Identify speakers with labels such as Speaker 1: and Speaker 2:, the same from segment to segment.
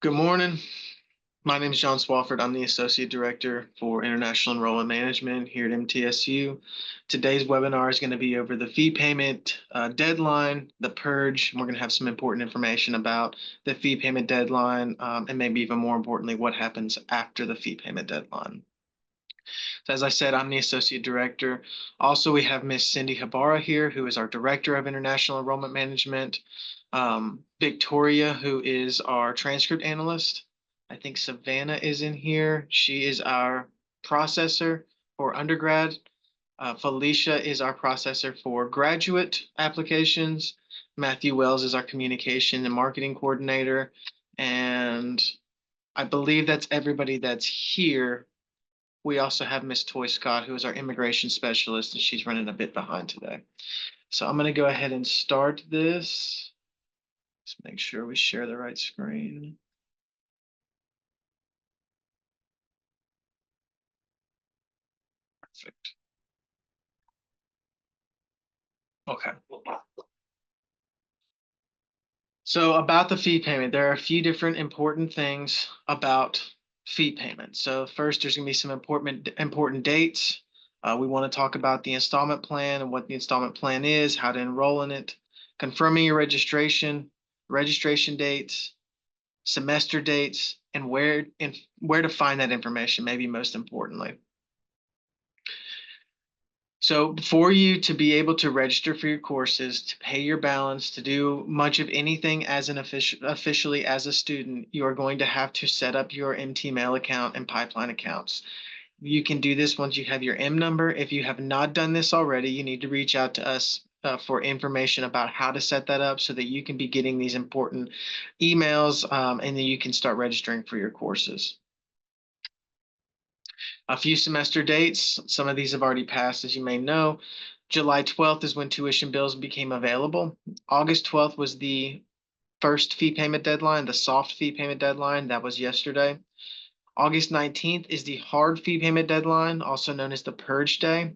Speaker 1: Good morning. My name is John Swafford. I'm the Associate Director for International Enrollment Management here at MTSU. Today's webinar is going to be over the fee payment deadline, the purge. We're going to have some important information about the fee payment deadline, and maybe even more importantly, what happens after the fee payment deadline. So as I said, I'm the Associate Director. Also, we have Miss Cindy Habara here, who is our Director of International Enrollment Management. Victoria, who is our transcript analyst. I think Savannah is in here. She is our processor for undergrad. Felicia is our processor for graduate applications. Matthew Wells is our communication and marketing coordinator. And I believe that's everybody that's here. We also have Miss Toy Scott, who is our immigration specialist, and she's running a bit behind today. So I'm going to go ahead and start this. Just make sure we share the right screen. Perfect. Okay. So about the fee payment, there are a few different important things about fee payment. So first, there's going to be some important dates. We want to talk about the installment plan and what the installment plan is, how to enroll in it, confirming your registration dates, semester dates, and where to find that information, maybe most importantly. So for you to be able to register for your courses, to pay your balance, to do much of anything as an officially as a student, you are going to have to set up your MTMail account and pipeline accounts. You can do this once you have your M number. If you have not done this already, you need to reach out to us for information about how to set that up so that you can be getting these important emails and then you can start registering for your courses. A few semester dates, some of these have already passed, as you may know. July 12th is when tuition bills became available. August 12th was the first fee payment deadline, the soft fee payment deadline. That was yesterday. August 19th is the hard fee payment deadline, also known as the Purge Day.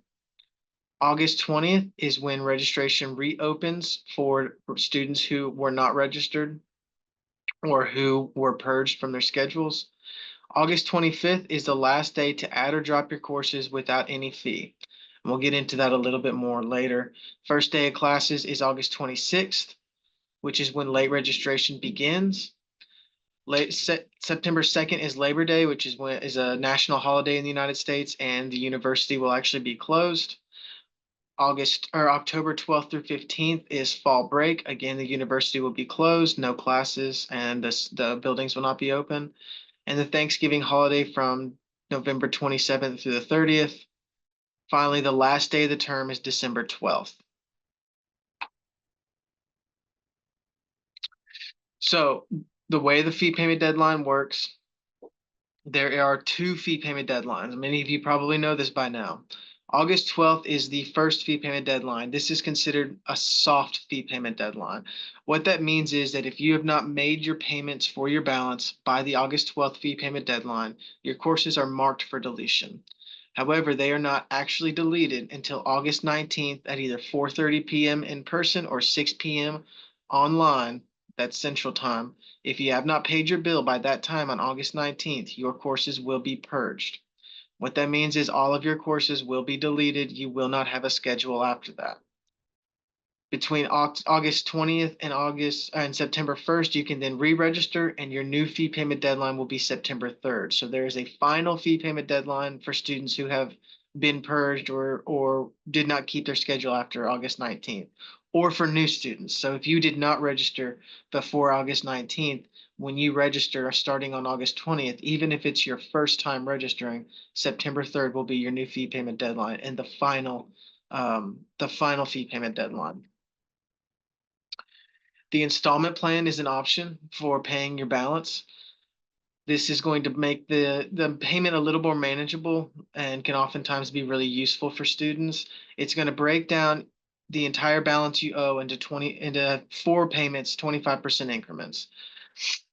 Speaker 1: August 20th is when registration reopens for students who were not registered or who were purged from their schedules. August 25th is the last day to add or drop your courses without any fee. And we'll get into that a little bit more later. First day of classes is August 26th, which is when late registration begins. September 2nd is Labor Day, which is a national holiday in the United States, and the university will actually be closed. October 12th through 15th is fall break. Again, the university will be closed, no classes, and the buildings will not be open. And the Thanksgiving holiday from November 27th through the 30th. Finally, the last day of the term is December 12th. So the way the fee payment deadline works, there are two fee payment deadlines. Many of you probably know this by now. August 12th is the first fee payment deadline. This is considered a soft fee payment deadline. What that means is that if you have not made your payments for your balance by the August 12th fee payment deadline, your courses are marked for deletion. However, they are not actually deleted until August 19th at either 4:30 p.m. in person or 6 p.m. online. That's Central Time. If you have not paid your bill by that time on August 19th, your courses will be purged. What that means is all of your courses will be deleted. You will not have a schedule after that. Between August 20th and September 1st, you can then re-register, and your new fee payment deadline will be September 3rd. So there is a final fee payment deadline for students who have been purged or did not keep their schedule after August 19th, or for new students. So if you did not register before August 19th, when you register starting on August 20th, even if it's your first time registering, September 3rd will be your new fee payment deadline and the final fee payment deadline. The installment plan is an option for paying your balance. This is going to make the payment a little more manageable and can oftentimes be really useful for students. It's going to break down the entire balance you owe into 4 payments, 25% increments.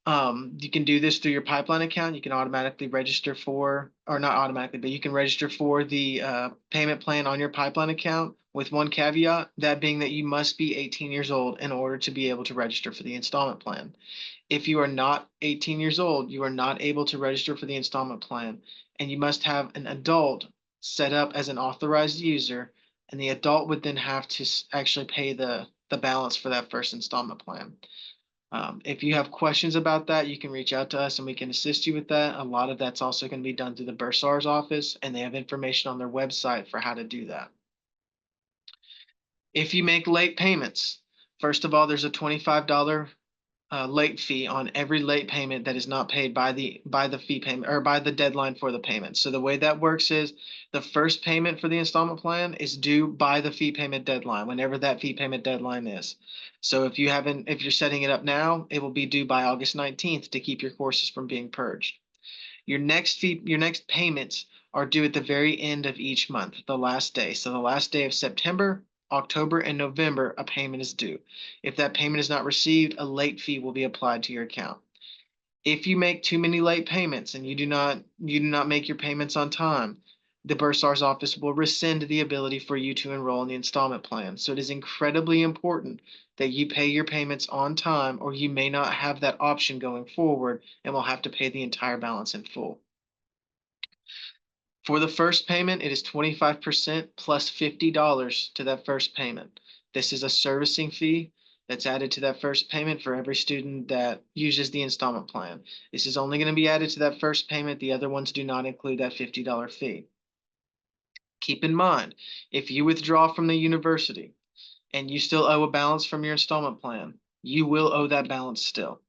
Speaker 1: You can do this through your pipeline account. You can automatically register for, or not automatically, but you can register for the payment plan on your pipeline account with one caveat, that being that you must be 18 years old in order to be able to register for the installment plan. If you are not 18 years old, you are not able to register for the installment plan, and you must have an adult set up as an authorized user, and the adult would then have to actually pay the balance for that first installment plan. If you have questions about that, you can reach out to us and we can assist you with that. A lot of that's also going to be done through the Bursar's office, and they have information on their website for how to do that. If you make late payments, first of all, there's a $25 late fee on every late payment that is not paid by the fee payment or by the deadline for the payment. So the way that works is the first payment for the installment plan is due by the fee payment deadline, whenever that fee payment deadline is. So if you're setting it up now, it will be due by August 19th to keep your courses from being purged. Your next payments are due at the very end of each month, the last day. So the last day of September, October, and November, a payment is due. If that payment is not received, a late fee will be applied to your account. If you make too many late payments and you do not make your payments on time, the Bursar's office will rescind the ability for you to enroll in the installment plan. So it is incredibly important that you pay your payments on time, or you may not have that option going forward and will have to pay the entire balance in full. For the first payment, it is 25% plus $50 to that first payment. This is a servicing fee that's added to that first payment for every student that uses the installment plan. This is only going to be added to that first payment. The other ones do not include that $50 fee. Keep in mind, if you withdraw from the university and you still owe a balance from your installment plan, you will owe that balance still.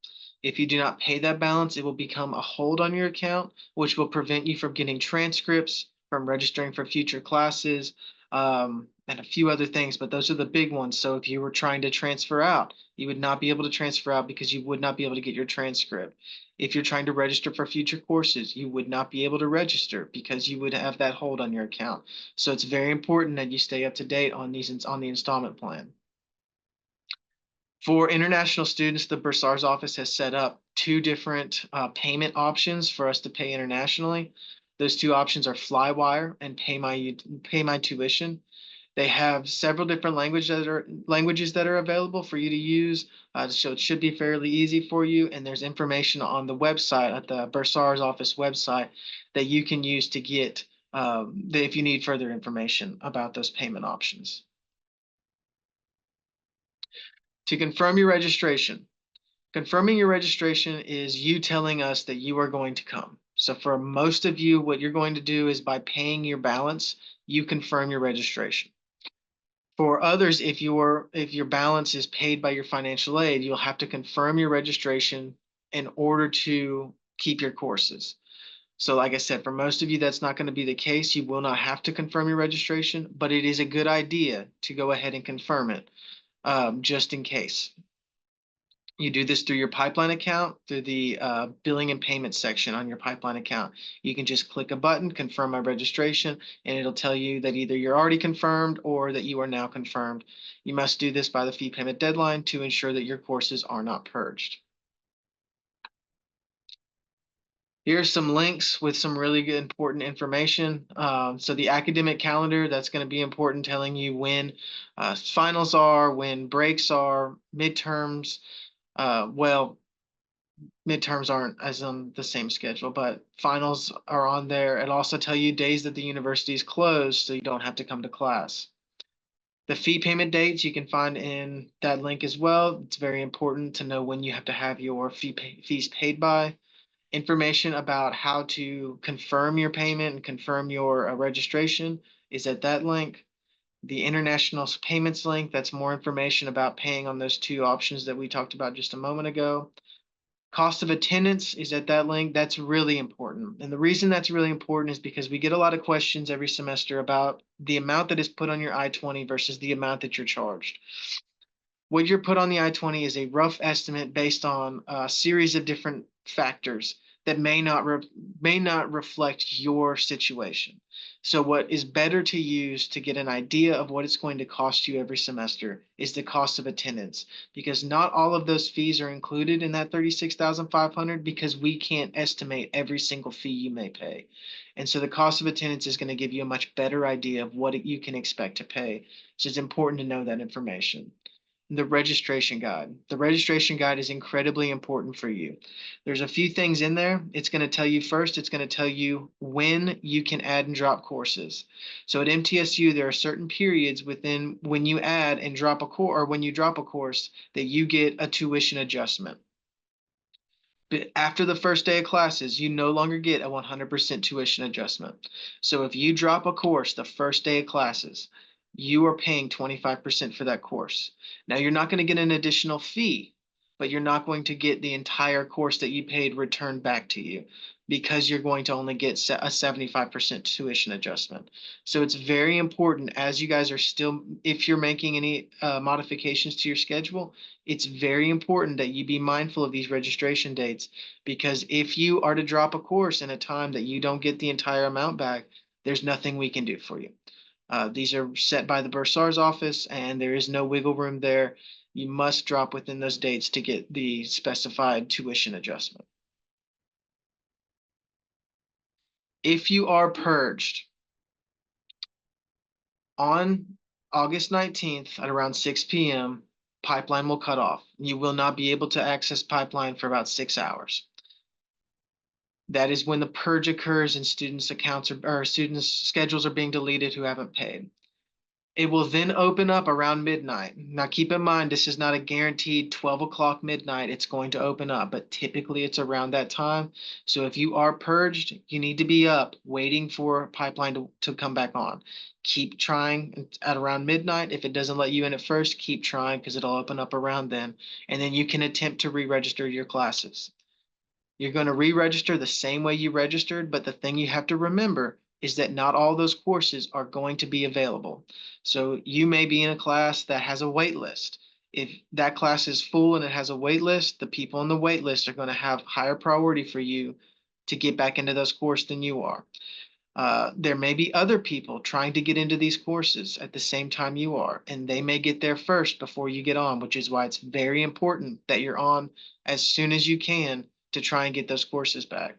Speaker 1: If you do not pay that balance, it will become a hold on your account, which will prevent you from getting transcripts, from registering for future classes, and a few other things, but those are the big ones. So if you were trying to transfer out, you would not be able to transfer out because you would not be able to get your transcript. If you're trying to register for future courses, you would not be able to register because you would have that hold on your account. So it's very important that you stay up to date on the installment plan. For international students, the Bursar's office has set up two different payment options for us to pay internationally. Those two options are Flywire and Pay My Tuition. They have several different languages that are available for you to use, so it should be fairly easy for you. And there's information on the website, at the Bursar's office website, that you can use to get if you need further information about those payment options. To confirm your registration, confirming your registration is you telling us that you are going to come. So for most of you, what you're going to do is by paying your balance, you confirm your registration. For others, if your balance is paid by your financial aid, you'll have to confirm your registration in order to keep your courses. So like I said, for most of you, that's not going to be the case. You will not have to confirm your registration, but it is a good idea to go ahead and confirm it, just in case. You do this through your pipeline account, through the billing and payment section on your pipeline account. You can just click a button, confirm my registration, and it'll tell you that either you're already confirmed or that you are now confirmed. You must do this by the fee payment deadline to ensure that your courses are not purged. Here's some links with some really good important information. So the academic calendar, that's going to be important, telling you when finals are, when breaks are, midterms. Well, midterms aren't as on the same schedule, but finals are on there. It'll also tell you days that the university is closed, so you don't have to come to class. The fee payment dates you can find in that link as well. It's very important to know when you have to have your fees paid by. Information about how to confirm your payment and confirm your registration is at that link. The international payments link, that's more information about paying on those two options that we talked about just a moment ago. Cost of attendance is at that link. That's really important. And the reason that's really important is because we get a lot of questions every semester about the amount that is put on your I-20 versus the amount that you're charged. What you're put on the I-20 is a rough estimate based on a series of different factors that may not reflect your situation. So what is better to use to get an idea of what it's going to cost you every semester is the cost of attendance, because not all of those fees are included in that 36,500 because we can't estimate every single fee you may pay. And so the cost of attendance is going to give you a much better idea of what you can expect to pay. So it's important to know that information. The registration guide. The registration guide is incredibly important for you. There's a few things in there. It's going to tell you first, it's going to tell you when you can add and drop courses. So at MTSU, there are certain periods within when you add and drop a course, or when you drop a course, that you get a tuition adjustment. But after the first day of classes, you no longer get a 100% tuition adjustment. So if you drop a course the first day of classes, you are paying 25% for that course. Now, you're not going to get an additional fee, but you're not going to get the entire course that you paid returned back to you, because you're going to only get a 75% tuition adjustment. So it's very important, as you guys are still, if you're making any modifications to your schedule, it's very important that you be mindful of these registration dates, because if you are to drop a course in a time that you don't get the entire amount back, there's nothing we can do for you. These are set by the bursar's office, and there is no wiggle room there. You must drop within those dates to get the specified tuition adjustment. If you are purged on August 19th at around 6 p.m., pipeline will cut off. You will not be able to access pipeline for about 6 hours. That is when the purge occurs and students' accounts or students' schedules are being deleted who haven't paid. It will then open up around midnight. Now, keep in mind, this is not a guaranteed 12 o'clock midnight it's going to open up, but typically it's around that time. So if you are purged, you need to be up waiting for pipeline to come back on. Keep trying at around midnight. If it doesn't let you in at first, keep trying, because it'll open up around then. And then you can attempt to re-register your classes. You're going to re-register the same way you registered, but the thing you have to remember is that not all those courses are going to be available. So you may be in a class that has a wait list. If that class is full and it has a wait list, the people on the wait list are going to have higher priority for you to get back into those courses than you are. There may be other people trying to get into these courses at the same time you are, and they may get there first before you get on, which is why it's very important that you're on as soon as you can to try and get those courses back.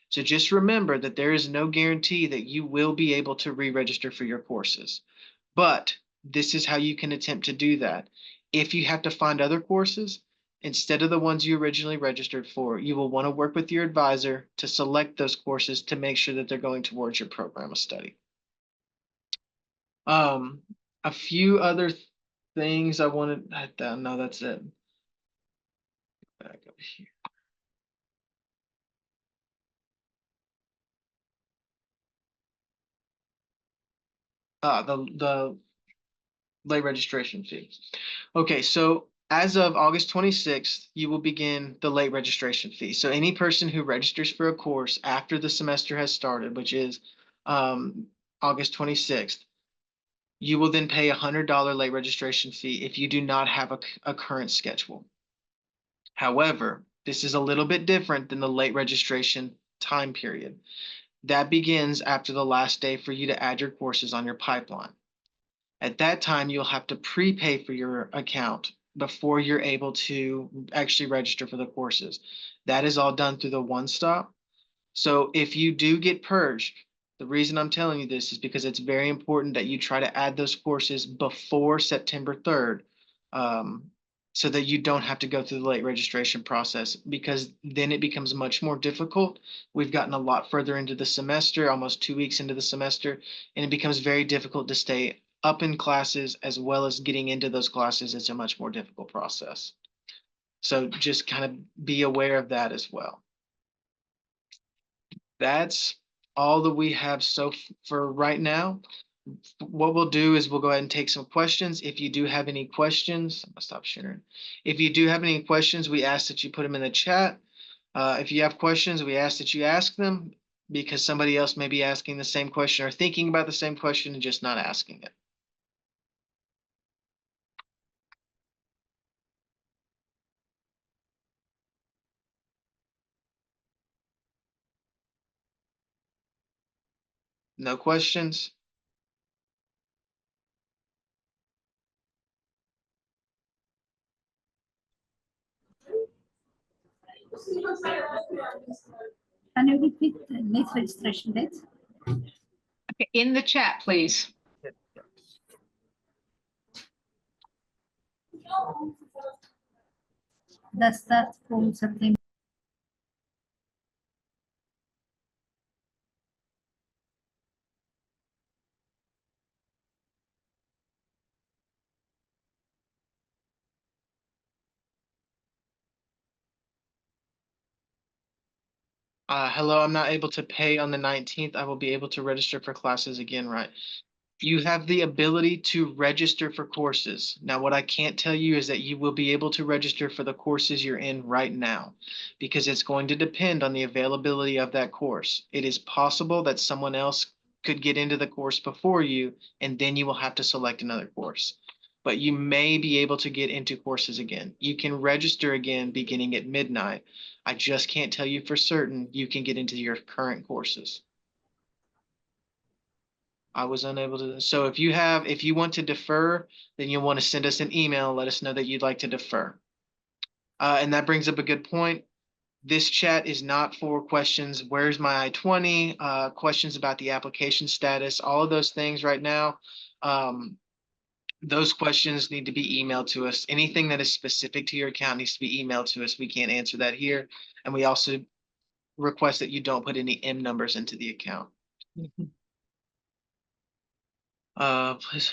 Speaker 1: So just remember that there is no guarantee that you will be able to re-register for your courses, but this is how you can attempt to do that. If you have to find other courses, instead of the ones you originally registered for, you will want to work with your advisor to select those courses to make sure that they're going towards your program of study. Um, a few other things I wanted, no, that's it. Back up here. The late registration fee. Okay, so as of August 26th, you will begin the late registration fee. So any person who registers for a course after the semester has started, which is August 26th, you will then pay a $100 late registration fee if you do not have a current schedule. However, this is a little bit different than the late registration time period. That begins after the last day for you to add your courses on your pipeline. At that time, you'll have to prepay for your account before you're able to actually register for the courses. That is all done through the one stop. So if you do get purged, the reason I'm telling you this is because it's very important that you try to add those courses before September 3rd, so that you don't have to go through the late registration process, because then it becomes much more difficult. We've gotten a lot further into the semester, almost 2 weeks into the semester, and it becomes very difficult to stay up in classes as well as getting into those classes. It's a much more difficult process. So just kind of be aware of that as well. That's all that we have for right now. What we'll do is we'll go ahead and take some questions. If you do have any questions, I'm gonna stop sharing. If you do have any questions, we ask that you put them in the chat. If you have questions, we ask that you ask them, because somebody else may be asking the same question or thinking about the same question and just not asking it. No questions?
Speaker 2: Can you repeat the late registration date?
Speaker 3: Okay, in the chat, please.
Speaker 2: Does that from September?
Speaker 1: Hello, I'm not able to pay on the 19th. I will be able to register for classes again, right? You have the ability to register for courses. Now, what I can't tell you is that you will be able to register for the courses you're in right now, because it's going to depend on the availability of that course. It is possible that someone else could get into the course before you, and then you will have to select another course. But you may be able to get into courses again. You can register again beginning at midnight. I just can't tell you for certain you can get into your current courses. I was unable to. So if you want to defer, then you'll want to send us an email, let us know that you'd like to defer. And that brings up a good point. This chat is not for questions. Where's my I-20? Questions about the application status, all of those things right now. Those questions need to be emailed to us. Anything that is specific to your account needs to be emailed to us. We can't answer that here. And we also request that you don't put any M numbers into the account. Please.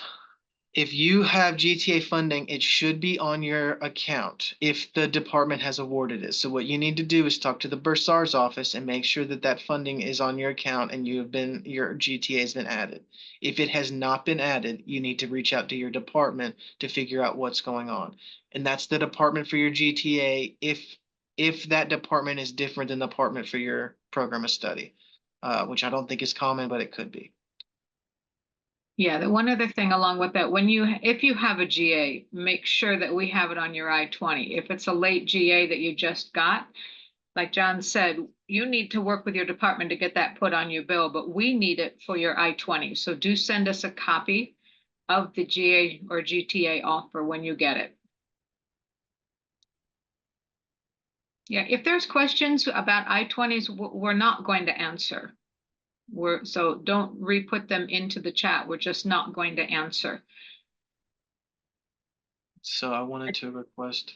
Speaker 1: If you have GTA funding, it should be on your account if the department has awarded it. So what you need to do is talk to the bursar's office and make sure that that funding is on your account and your GTA has been added. If it has not been added, you need to reach out to your department to figure out what's going on. And that's the department for your GTA if that department is different than the department for your program of study, which I don't think is common, but it could be.
Speaker 3: Yeah, the one other thing along with that, if you have a GA, make sure that we have it on your I-20. If it's a late GA that you just got, like John said, you need to work with your department to get that put on your bill, but we need it for your I-20. So do send us a copy of the GA or GTA offer when you get it. Yeah, if there's questions about I-20s, we're not going to answer. So don't re-put them into the chat. We're just not going to answer.
Speaker 1: So I wanted to request.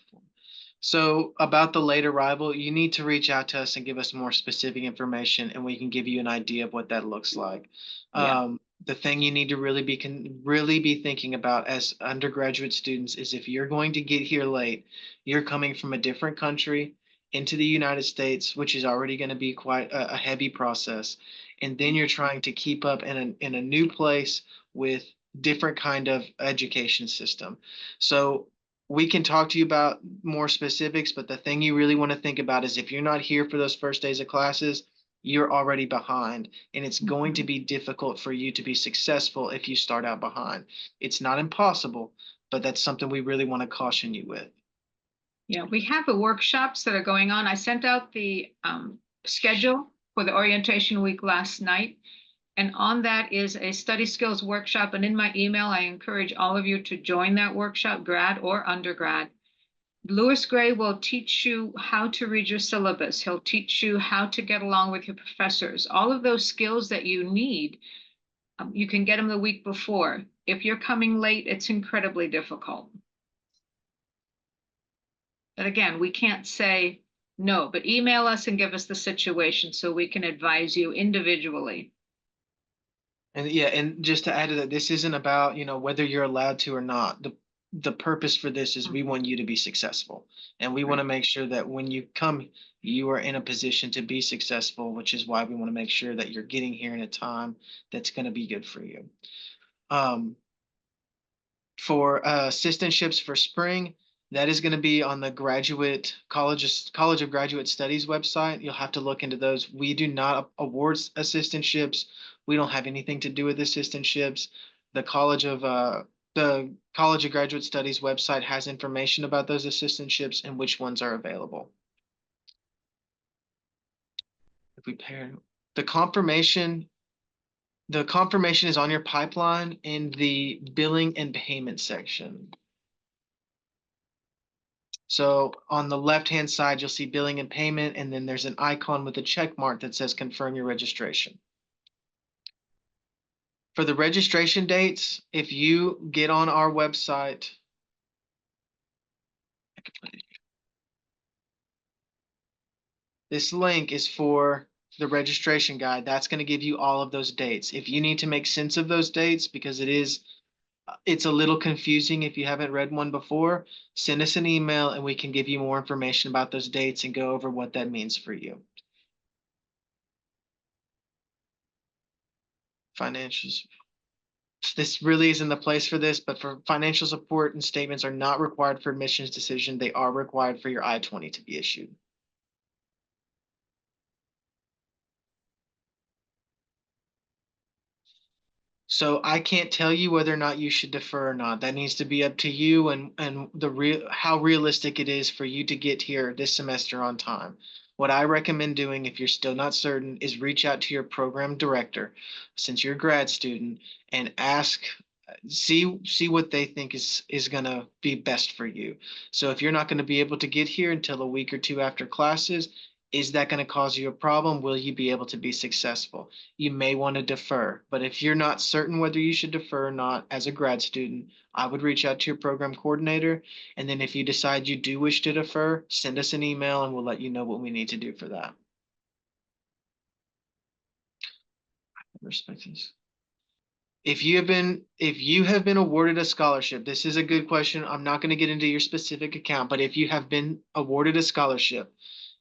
Speaker 1: So about the late arrival, you need to reach out to us and give us more specific information, and we can give you an idea of what that looks like.
Speaker 3: Yeah.
Speaker 1: The thing you need to really be thinking about as undergraduate students is if you're going to get here late, you're coming from a different country into the United States, which is already going to be quite a heavy process, and then you're trying to keep up in a new place with different kind of education system. So we can talk to you about more specifics, but the thing you really want to think about is if you're not here for those first days of classes, you're already behind, and it's going to be difficult for you to be successful if you start out behind. It's not impossible, but that's something we really want to caution you with.
Speaker 3: Yeah, we have the workshops that are going on. I sent out the schedule for the orientation week last night. And on that is a study skills workshop. And in my email, I encourage all of you to join that workshop, grad or undergrad. Lewis Gray will teach you how to read your syllabus. He'll teach you how to get along with your professors. All of those skills that you need, you can get them the week before. If you're coming late, it's incredibly difficult. But again, we can't say no, but email us and give us the situation so we can advise you individually.
Speaker 1: And yeah, and just to add to that, this isn't about, whether you're allowed to or not. The purpose for this is we want you to be successful. And we want to make sure that when you come, you are in a position to be successful, which is why we want to make sure that you're getting here in a time that's going to be good for you. For assistantships for spring, that is going to be on the College of Graduate Studies website. You'll have to look into those. We do not award assistantships. We don't have anything to do with assistantships. The College of Graduate Studies website has information about those assistantships and which ones are available. If we pair the confirmation, The confirmation is on your pipeline in the billing and payment section. So on the left-hand side, you'll see billing and payment, and then there's an icon with a check mark that says confirm your registration. For the registration dates, if you get on our website, this link is for the registration guide. That's going to give you all of those dates. If you need to make sense of those dates, because it's a little confusing if you haven't read one before, send us an email and we can give you more information about those dates and go over what that means for you. Financials. This really isn't the place for this, but for financial support and statements are not required for admissions decision. They are required for your I-20 to be issued. So I can't tell you whether or not you should defer or not. That needs to be up to you and how realistic it is for you to get here this semester on time. What I recommend doing if you're still not certain is reach out to your program director, since you're a grad student, and ask, see what they think is gonna be best for you. So if you're not going to be able to get here until a week or two after classes, is that going to cause you a problem? Will you be able to be successful? You may want to defer. But if you're not certain whether you should defer or not as a grad student, I would reach out to your program coordinator. And then if you decide you do wish to defer, send us an email and we'll let you know what we need to do for that. Respect this. If you have been awarded a scholarship, this is a good question. I'm not going to get into your specific account, but if you have been awarded a scholarship,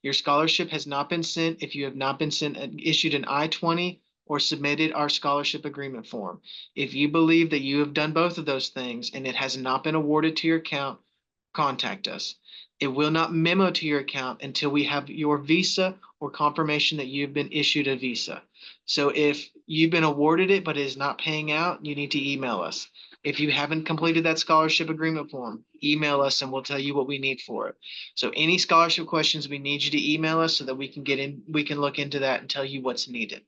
Speaker 1: your scholarship has not been sent. If you have not been issued an I-20 or submitted our scholarship agreement form. If you believe that you have done both of those things and it has not been awarded to your account, contact us. It will not memo to your account until we have your visa or confirmation that you've been issued a visa. So if you've been awarded it but it is not paying out, you need to email us. If you haven't completed that scholarship agreement form, email us and we'll tell you what we need for it. So any scholarship questions, we need you to email us so that we can look into that and tell you what's needed.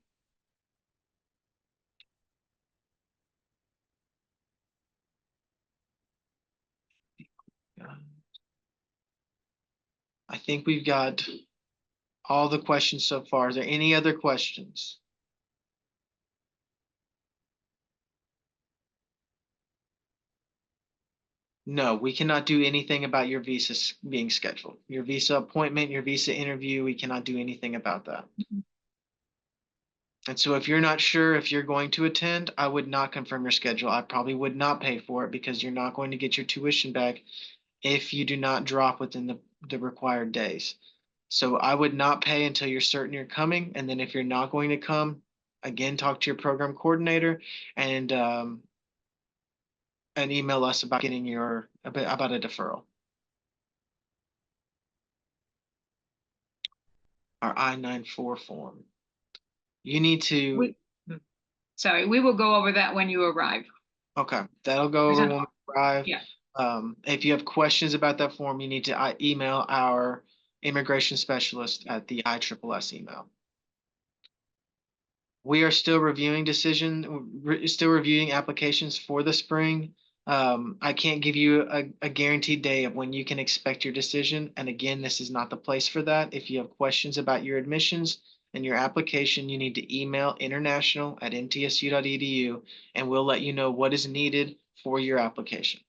Speaker 1: I think we've got all the questions so far. Is there any other questions? No, we cannot do anything about your visa being scheduled. Your visa appointment, your visa interview, we cannot do anything about that. And so if you're not sure if you're going to attend, I would not confirm your schedule. I probably would not pay for it because you're not going to get your tuition back if you do not drop within the required days. So I would not pay until you're certain you're coming. And then if you're not going to come, again, talk to your program coordinator and email us about getting about a deferral. Our I-94 form. You need to.
Speaker 3: Sorry, we will go over that when you arrive.
Speaker 1: Okay, that'll go over when we arrive.
Speaker 3: Yeah.
Speaker 1: If you have questions about that form, you need to email our immigration specialist at the ISSS email. We are still reviewing still reviewing applications for the spring. I can't give you a guaranteed day of when you can expect your decision. And again, this is not the place for that. If you have questions about your admissions and your application, you need to email international@mtsu.edu and we'll let you know what is needed for your application.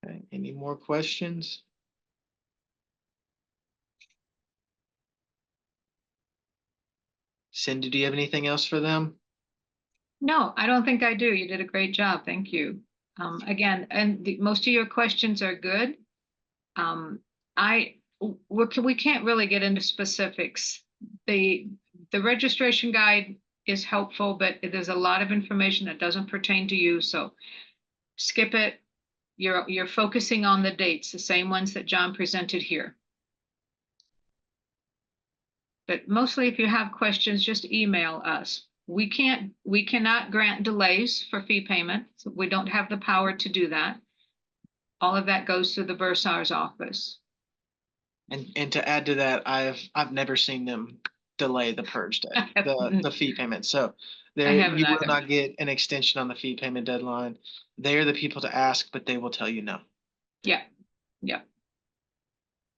Speaker 1: Okay, any more questions? Cindy, do you have anything else for them?
Speaker 3: No, I don't think I do. You did a great job. Thank you. Again, and most of your questions are good. We can't really get into specifics. The registration guide is helpful, but there's a lot of information that doesn't pertain to you. So skip it. You're focusing on the dates, the same ones that John presented here. But mostly if you have questions, just email us. We cannot grant delays for fee payment. So we don't have the power to do that. All of that goes through the bursar's office.
Speaker 1: And to add to that, I've never seen them delay the purge day, the fee payment. So there
Speaker 3: haven't
Speaker 1: you will
Speaker 3: either.
Speaker 1: not get an extension on the fee payment deadline. They're the people to ask, but they will tell you no.
Speaker 3: Yeah, yeah.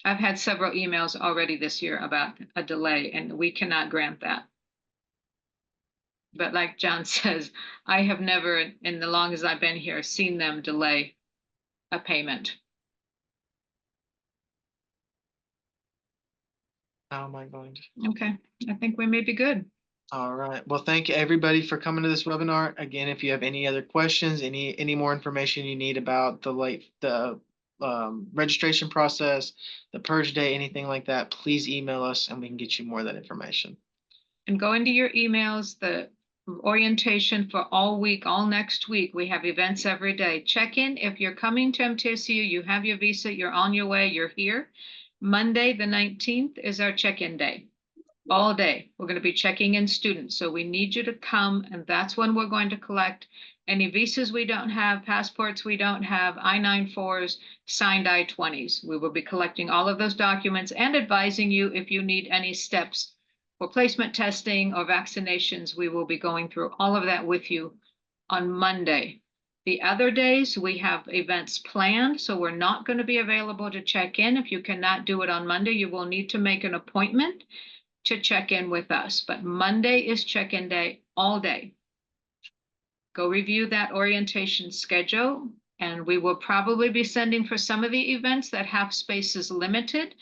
Speaker 3: I've had several emails already this year about a delay, and we cannot grant that. But like John says, I have never, in the long as I've been here, seen them delay a payment.
Speaker 1: How am I going to?
Speaker 3: Okay, I think we may be good.
Speaker 1: All right. Well, thank you everybody for coming to this webinar. Again, if you have any other questions, any more information you need about the registration process, the purge day, anything like that, please email us and we can get you more of that information.
Speaker 3: And go into your emails, the orientation for all week, all next week. We have events every day. Check in if you're coming to MTSU, you have your visa, you're on your way, you're here. Monday, the 19th is our check-in day. All day, we're going to be checking in students. So we need you to come, and that's when we're going to collect any visas we don't have, passports we don't have, I-94s, signed I-20s. We will be collecting all of those documents and advising you if you need any steps for placement testing or vaccinations. We will be going through all of that with you on Monday. The other days, we have events planned, so we're not going to be available to check in. If you cannot do it on Monday, you will need to make an appointment to check in with us. But Monday is check-in day all day. Go review that orientation schedule, and we will probably be sending for some of the events that have spaces limited.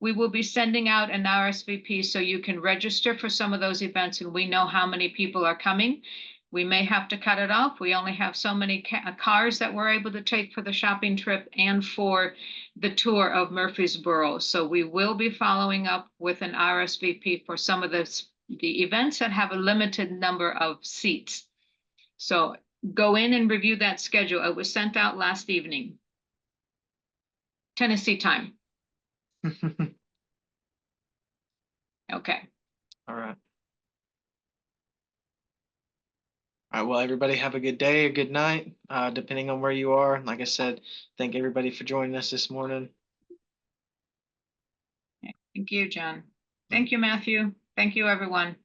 Speaker 3: We will be sending out an RSVP so you can register for some of those events and we know how many people are coming. We may have to cut it off. We only have so many cars that we're able to take for the shopping trip and for the tour of Murfreesboro. So we will be following up with an RSVP for some of the events that have a limited number of seats. So go in and review that schedule. It was sent out last evening, Tennessee time. Okay.
Speaker 1: All right. All right. Well, everybody have a good day, a good night, depending on where you are. Like I said, thank everybody for joining us this morning.
Speaker 3: Thank you, John. Thank you, Matthew. Thank you, everyone.